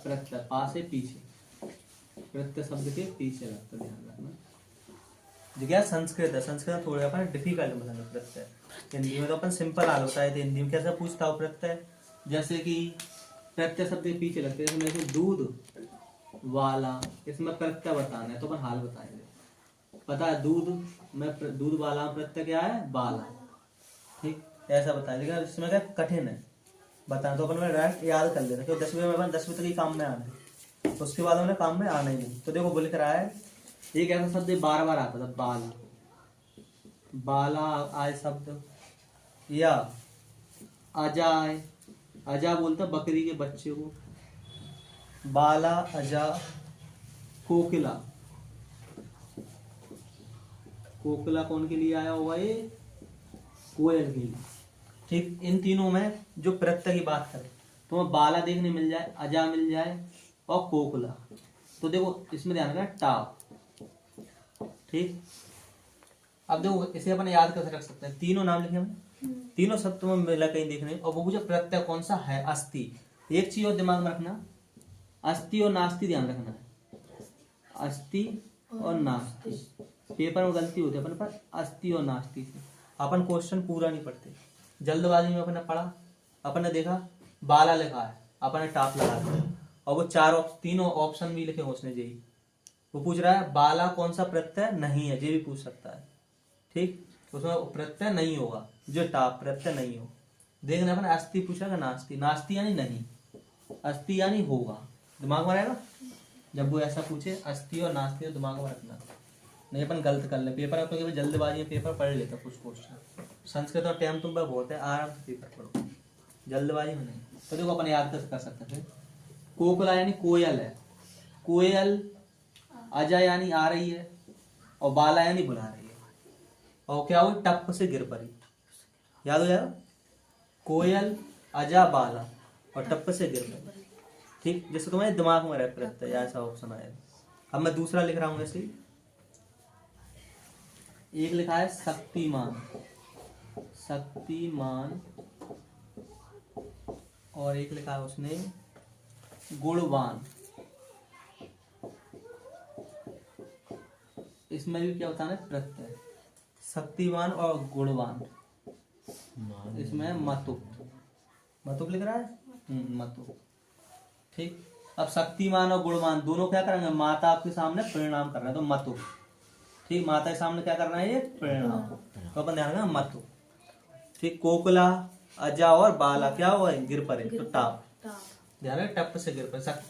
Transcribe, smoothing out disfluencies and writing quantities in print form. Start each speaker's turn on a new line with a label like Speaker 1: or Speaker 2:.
Speaker 1: प्रत्यय, पा से पीछे, प्रत्यय शब्द के पीछे लगता, ध्यान रखना। जगह संस्कृत है, संस्कृत थोड़ा अपन डिफिकल्ट मतलब प्रत्यय। हिंदी में तो अपन सिंपल हाल होता है, तो हिंदी में कैसे पूछता हूँ प्रत्यय, जैसे कि प्रत्यय शब्द के पीछे लगते हैं, जैसे दूध वाला, इसमें प्रत्यय बताना है तो अपन हाल बताएंगे। पता है दूध में, दूध वाला प्रत्यय क्या है, बाला, ठीक, ऐसा बताया। लेकिन इसमें क्या कठिन है बताना, तो अपन में डायरेक्ट याद कर लेते, क्योंकि 10वीं में अपन 10वीं तक ही काम में आना है, उसके बाद हमें काम में आना ही नहीं। तो देखो बोल कर रहा है, एक ऐसा शब्द बार बार आता था, बाला, बाला आय शब्द, या अजा आय, अजा बोलता बकरी के बच्चे को, बाला अजा, कोकिला, कोकिला कौन के लिए आया होगा, ये कोयल के लिए, ठीक। इन तीनों में जो प्रत्यय की बात करें तो हमें बाला देखने मिल जाए, अजा मिल जाए और कोकिला। तो देखो इसमें ध्यान रखना टाप, ठीक। अब देखो इसे अपन याद कैसे रख सकते हैं, तीनों नाम लिखे हमने, तीनों शब्द में मिला कहीं देखने, और वो मुझे प्रत्यय कौन सा है, अस्थि। एक चीज और दिमाग में रखना, अस्थि और नास्ति ध्यान रखना है, अस्थि और नास्ति। पेपर में गलती होती है अपन पर, अस्थि और नास्ति से अपन क्वेश्चन पूरा नहीं पढ़ते, जल्दबाजी में अपन ने पढ़ा, अपन ने देखा बाला लिखा है, अपन ने टाप लगा दिया, और वो तीनों ऑप्शन भी लिखे उसने जी, वो पूछ रहा है बाला कौन सा प्रत्यय नहीं है, ये भी पूछ सकता है, ठीक। उसमें प्रत्यय नहीं होगा, जो टाप प्रत्यय नहीं हो, देखना अपन अस्थि पूछा नास्ति, नास्ति यानी नहीं, अस्थि यानी होगा, दिमाग में रहेगा। जब वो ऐसा पूछे अस्थि और नास्ति तो दिमाग में रखना, नहीं अपन गलत कर ले। पेपर आप लोग जल्दबाजी में पेपर पढ़ लेता कुछ क्वेश्चन, संस्कृत और टाइम तुम पर बहुत है, आराम से पेपर पढ़ो, जल्दबाजी में नहीं। तो देखो अपन याद कर सकते थे, कोकिला यानी कोयल है, कोयल, अजा यानी आ रही है, और बाला यानी बुला रही है, और क्या हुई टप से गिर पड़ी, याद हो जाएगा, कोयल अजा बाला और टप से गिर पड़ी, ठीक। जैसे तुम्हारे दिमाग में रह प्रत्यय ऐसा ऑप्शन आएगा। अब मैं दूसरा लिख रहा हूं, ऐसे एक लिखा है शक्तिमान, शक्तिमान, और एक लिखा है उसने गुणवान। इसमें भी क्या बताना है, प्रत्यय, शक्तिमान और गुणवान। इसमें मतुप, मतुप लिख रहा है, मतुप, ठीक। अब शक्तिमान और गुणवान दोनों क्या करेंगे, माता आपके सामने परिणाम कर रहे हैं, तो मतुप, ठीक। माता के सामने क्या करना है, ये परिणाम, तो अपन ध्यान रखना मतुप, ठीक। कोकिला अजा और बाला क्या हुआ, गिर पड़े, तो टाप, ध्यान रखना टप से गिर पड़े।